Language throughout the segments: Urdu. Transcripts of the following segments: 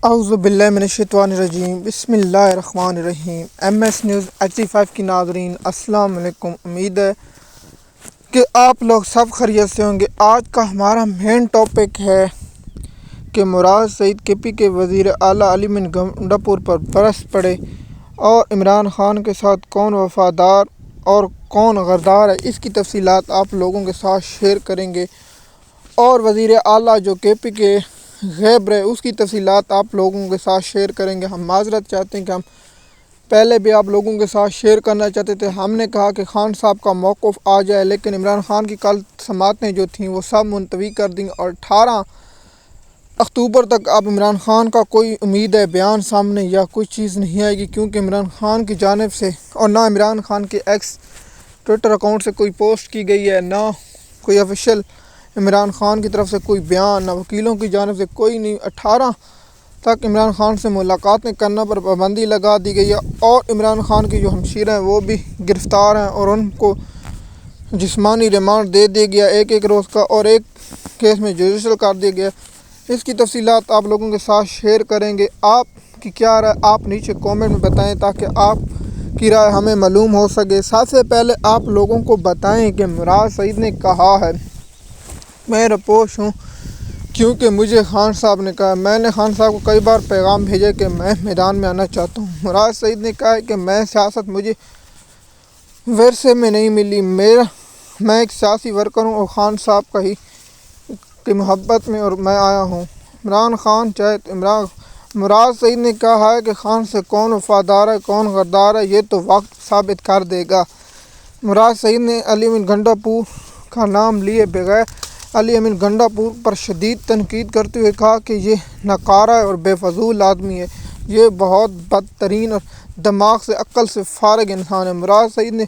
اعوذ باللہ من الشیطان الرجیم، بسم اللہ الرحمن الرحیم۔ ایم ایس نیوز 85 کی ناظرین السلام علیکم۔ امید ہے کہ آپ لوگ سب خیریت سے ہوں گے۔ آج کا ہمارا مین ٹاپک ہے کہ مراد سعید کے پی کے وزیر اعلیٰ علی من گنڈا پور پر برس پڑے اور عمران خان کے ساتھ کون وفادار اور کون غدار ہے، اس کی تفصیلات آپ لوگوں کے ساتھ شیئر کریں گے، اور وزیر اعلیٰ جو کے پی کے غیب رہے اس کی تفصیلات آپ لوگوں کے ساتھ شیئر کریں گے۔ ہم معذرت چاہتے ہیں کہ ہم پہلے بھی آپ لوگوں کے ساتھ شیئر کرنا چاہتے تھے۔ ہم نے کہا کہ خان صاحب کا موقف آ جائے، لیکن عمران خان کی کل سماعتیں جو تھیں وہ سب ملتوی کر دیں، اور 18 اکتوبر تک اب عمران خان کا کوئی امید ہے بیان سامنے یا کوئی چیز نہیں آئے گی، کیونکہ عمران خان کی جانب سے اور نہ عمران خان کے ایکس ٹویٹر اکاؤنٹ سے کوئی پوسٹ کی گئی ہے، نہ کوئی آفیشیل عمران خان کی طرف سے کوئی بیان، نہ وکیلوں کی جانب سے کوئی نہیں۔ 18 تک عمران خان سے ملاقاتیں کرنا پر پابندی لگا دی گئی ہے، اور عمران خان کی جو ہمشیرہ ہیں وہ بھی گرفتار ہیں اور ان کو جسمانی ریمانڈ دے دیا گیا ایک روز کا، اور ایک کیس میں جوڈیشل کر دیا گیا۔ اس کی تفصیلات آپ لوگوں کے ساتھ شیئر کریں گے۔ آپ کی کیا رائے آپ نیچے کومنٹ میں بتائیں تاکہ آپ کی رائے ہمیں معلوم ہو سکے۔ سب سے پہلے آپ لوگوں کو بتائیں کہ مراد سعید نے کہا ہے، میں رپوش ہوں کیونکہ مجھے خان صاحب نے کہا۔ میں نے خان صاحب کو کئی بار پیغام بھیجا کہ میں میدان میں آنا چاہتا ہوں۔ مراد سعید نے کہا ہے کہ میں سیاست مجھے ورثے میں نہیں ملی، میں ایک سیاسی ورکر ہوں اور خان صاحب کا ہی کی محبت میں اور میں آیا ہوں۔ عمران خان چاہے مراد سعید نے کہا ہے کہ خان سے کون وفادار ہے کون غدار ہے یہ تو وقت ثابت کر دے گا۔ مراد سعید نے علی من گنڈا پور کا نام لیے بغیر علی من گنڈا پور پر شدید تنقید کرتے ہوئے کہا کہ یہ ناکارہ اور بے فضول آدمی ہے، یہ بہت بدترین اور دماغ سے عقل سے فارغ انسان ہے۔ مراد سعید نے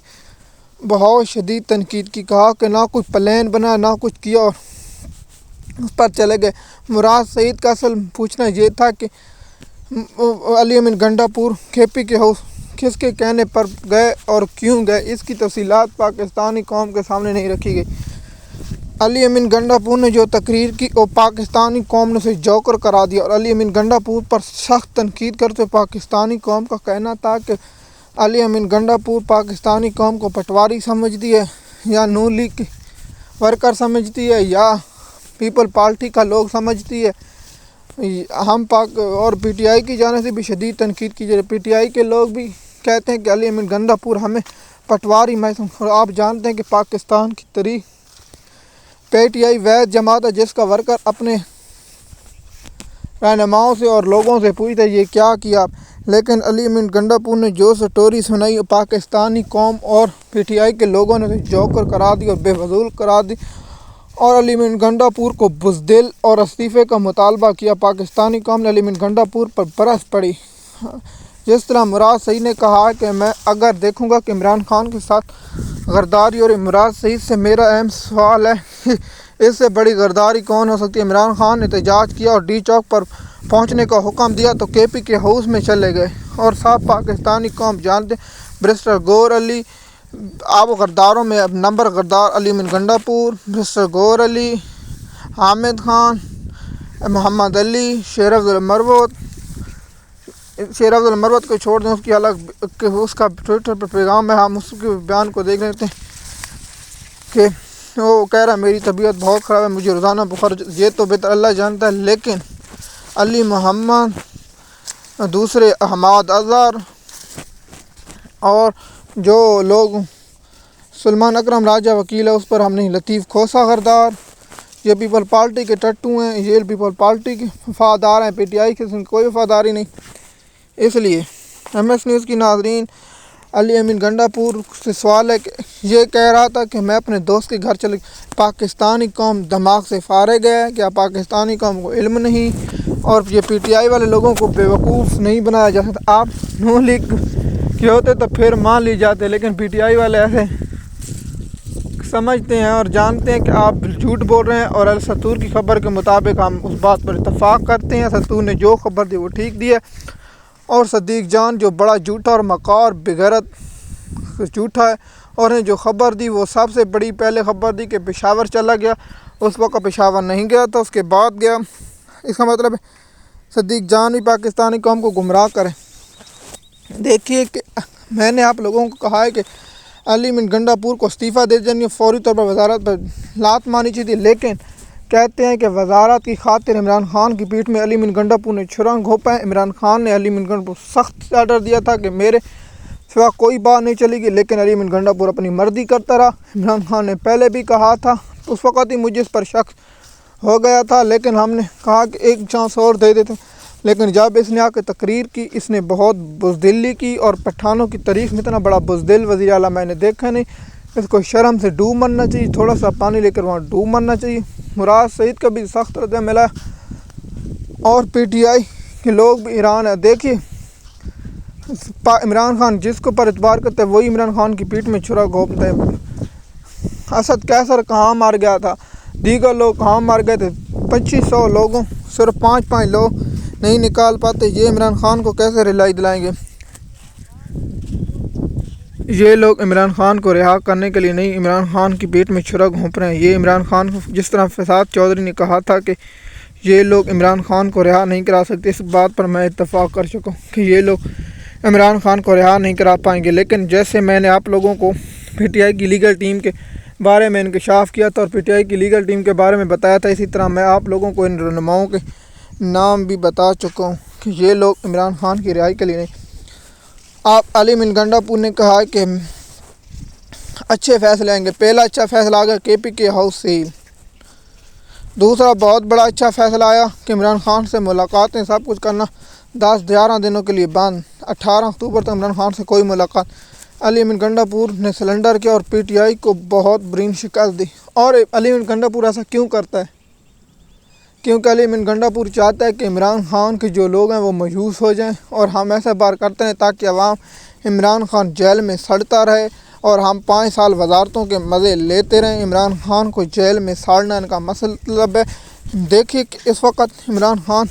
بہت شدید تنقید کی، کہا کہ نہ کوئی پلان بنا نہ کچھ کیا اور اس پر چلے گئے۔ مراد سعید کا اصل پوچھنا یہ تھا کہ علی من گنڈا پور کے پی کے ہاؤس کس کے کہنے پر گئے اور کیوں گئے، اس کی تفصیلات پاکستانی قوم کے سامنے نہیں رکھی گئی۔ علی من گنڈا پور نے جو تقریر کی وہ پاکستانی قوم نے اسے جوکر کرا دیا، اور علی من گنڈا پور پر سخت تنقید کرتے پاکستانی قوم کا کہنا تھا کہ علی من گنڈا پور پاکستانی قوم کو پٹواری سمجھتی ہے یا نون لیگ کی ورکر سمجھتی ہے یا پیپل پارٹی کا لوگ سمجھتی ہے۔ ہم اور پی ٹی آئی کی جانب سے بھی شدید تنقید کی جائے۔ پی ٹی آئی کے لوگ بھی کہتے ہیں کہ علی من گنڈا پور ہمیں پٹواری محسوس، اور آپ جانتے ہیں کہ پاکستان کی تاریخ پی ٹی آئی وید جماعت ہے جس کا ورکر اپنے رہنماؤں سے اور لوگوں سے پوچھتے یہ کیا کیا، لیکن علی من گنڈا پور نے جو سٹوری سنائی پاکستانی قوم اور پی ٹی آئی کے لوگوں نے جوکر کرا دی اور بے فضول کرا دی، اور علی من گنڈا پور کو بزدل اور استعفے کا مطالبہ کیا۔ پاکستانی قوم نے علی من گنڈا پور پر برس پڑی۔ جس طرح مراد سعید نے کہا کہ میں اگر دیکھوں گا کہ عمران خان کے ساتھ غداری، اور مراد سعید سے میرا اہم سوال ہے کہ اس سے بڑی غداری کون ہو سکتی ہے۔ عمران خان نے احتجاج کیا اور ڈی چوک پر پہنچنے کا حکم دیا تو کے پی کے ہاؤس میں چلے گئے، اور سب پاکستانی قوم جانتے برسٹر گور علی آپ غداروں میں اب نمبر غدار علی من گنڈا پور، برسٹر گور علی، حامد خان، محمد علی، شیر افضل مروت کو چھوڑ دیں، اس کی الگ کہ اس کا ٹویٹر پر پیغام ہے، ہم اس کے بیان کو دیکھ لیتے ہیں کہ وہ کہہ رہا ہے میری طبیعت بہت خراب ہے، مجھے روزانہ بخار، یہ تو بہتر اللہ جانتا ہے، لیکن علی محمد، دوسرے احمد اظہر اور جو لوگ سلمان اکرم راجہ وکیل ہے اس پر ہم نہیں، لطیف کھوسہ غدار، یہ پیپل پارٹی کے ٹٹو ہیں، یہ پیپل پارٹی کے وفادار ہیں، پی ٹی آئی کے کوئی وفاداری نہیں۔ اس لیے ایم ایس نیوز کی ناظرین علی من گنڈا پور سے سوال ہے کہ یہ کہہ رہا تھا کہ میں اپنے دوست کے گھر چلے، پاکستانی قوم دماغ سے فارغ ہے، کیا پاکستانی قوم کو علم نہیں، اور یہ پی ٹی آئی والے لوگوں کو بیوقوف نہیں بنایا جا سکتا۔ آپ نون لیگ کے ہوتے تو پھر مان لی جاتے، لیکن پی ٹی آئی والے ایسے سمجھتے ہیں اور جانتے ہیں کہ آپ جھوٹ بول رہے ہیں، اور الستور کی خبر کے مطابق ہم اس بات پر اتفاق کرتے ہیں۔ ستور نے جو خبر دی وہ ٹھیک دی ہے، اور صدیق جان جو بڑا جھوٹا اور مکار بغیرت جھوٹا ہے، اور نے جو خبر دی وہ سب سے بڑی پہلے خبر دی کہ پشاور چلا گیا، اس وقت پشاور نہیں گیا تھا، اس کے بعد گیا۔ اس کا مطلب ہے صدیق جان بھی پاکستانی قوم کو گمراہ کریں۔ دیکھیے کہ میں نے آپ لوگوں کو کہا ہے کہ علی من گنڈا پور کو استعفیٰ دے دینی، فوری طور پر وزارت پر لات مانی چاہیے، لیکن کہتے ہیں کہ وزارت کی خاطر عمران خان کی پیٹھ میں علی من گنڈا پور نے چھرا گھونپا ہے۔ عمران خان نے علی من گنڈا پور سخت آرڈر دیا تھا کہ میرے سوا کوئی بات نہیں چلے گی، لیکن علی من گنڈا پور اپنی مرضی کرتا رہا۔ عمران خان نے پہلے بھی کہا تھا، اس وقت ہی مجھے اس پر شک ہو گیا تھا، لیکن ہم نے کہا کہ ایک چانس اور دے دیتے، لیکن جب اس نے آ کے تقریر کی، اس نے بہت بزدلی کی، اور پٹھانوں کی تاریخ میں اتنا بڑا بزدل وزیر اعلیٰ میں نے دیکھا نہیں۔ اس کو شرم سے ڈوب مرنا چاہیے، تھوڑا سا پانی لے کر وہاں ڈوب مرنا چاہیے۔ مراد سعید کا بھی سخت رد عمل ہے، اور پی ٹی آئی کے لوگ بھی ایران ہے۔ دیکھیے عمران خان جس کو پر اعتبار کرتے ہیں وہی عمران خان کی پیٹھ میں چھرا گھونپتے ہیں۔ اسد قیصر کہاں مار گیا تھا، دیگر لوگ کہاں مار گئے تھے، 2500 لوگوں صرف 5 لوگ نہیں نکال پاتے۔ یہ عمران خان کو کیسے رہائی دلائیں گے؟ یہ لوگ عمران خان کو رہا کرنے کے لیے نہیں، عمران خان کی پیٹھ میں چھرا گھونپ رہے ہیں۔ یہ عمران خان کو جس طرح فساد چودھری نے کہا تھا کہ یہ لوگ عمران خان کو رہا نہیں کرا سکتے، اس بات پر میں اتفاق کر چکا ہوں کہ یہ لوگ عمران خان کو رہا نہیں کرا پائیں گے۔ لیکن جیسے میں نے آپ لوگوں کو پی ٹی آئی کی لیگل ٹیم کے بارے میں انکشاف کیا تھا اور پی ٹی آئی کی لیگل ٹیم کے بارے میں بتایا تھا، اسی طرح میں آپ لوگوں کو ان رہنماؤں کے نام بھی بتا چکا ہوں کہ یہ لوگ عمران خان کی رہائی کے لیے نہیں۔ آپ علی من گنڈا پور نے کہا کہ اچھے فیصلے آئیں گے۔ پہلا اچھا فیصلہ آ گیا کے پی کے ہاؤس سیل۔ دوسرا بہت بڑا اچھا فیصلہ آیا کہ عمران خان سے ملاقاتیں سب کچھ کرنا 10-11 دنوں کے لیے بند۔ 18 اکتوبر تک عمران خان سے کوئی ملاقات۔ علی من گنڈا پور نے سلنڈر کیا اور پی ٹی آئی کو بہت برین شکست دی۔ اور علی من گنڈا پور ایسا کیوں کرتا ہے؟ کیونکہ علی من گنڈا پور چاہتا ہے کہ عمران خان کے جو لوگ ہیں وہ مایوس ہو جائیں، اور ہم ایسا بار کرتے ہیں تاکہ عوام عمران خان جیل میں سڑتا رہے اور ہم 5 سال وزارتوں کے مزے لیتے رہیں۔ عمران خان کو جیل میں ساڑنا ان کا مطلب ہے۔ دیکھیے کہ اس وقت عمران خان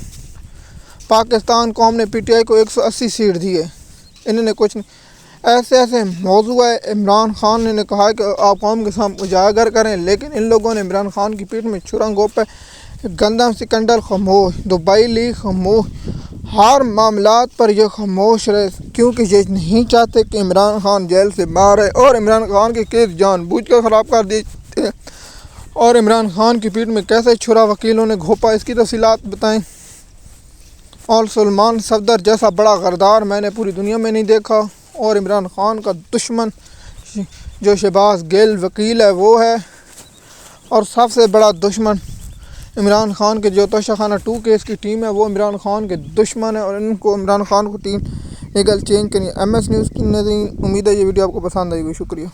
پاکستان قوم نے پی ٹی آئی کو 180 سیٹ دی ہے، انہوں نے کچھ نہیں۔ ایسے موضوع ہے۔ عمران خان نے کہا کہ آپ قوم کے سامنے اجاگر کریں، لیکن ان لوگوں نے عمران خان کی پیٹھ میں چھرا گھونپا ہے۔ گندم سکندر خاموش، دبئی لیگ خاموش، ہر معاملات پر یہ خاموش رہے، کیونکہ یہ نہیں چاہتے کہ عمران خان جیل سے باہر ہے، اور عمران خان کے کیس جان بوجھ کر خراب کر دیتے ہیں۔ اور عمران خان کی پیٹھ میں کیسے چھرا وکیلوں نے گھونپا، اس کی تفصیلات بتائیں۔ اور سلمان صفدر جیسا بڑا غدار میں نے پوری دنیا میں نہیں دیکھا، اور عمران خان کا دشمن جو شہباز گل وکیل ہے وہ ہے، اور سب سے بڑا دشمن عمران خان کے جو توشہ خانہ 2 کیس کی ٹیم ہے وہ عمران خان کے دشمن ہے، اور ان کو عمران خان کو ٹیم لیگل چینج کرنی ہے۔ MS نیوز کی ناظرین، امید ہے یہ ویڈیو آپ کو پسند آئی ہوگی، شکریہ۔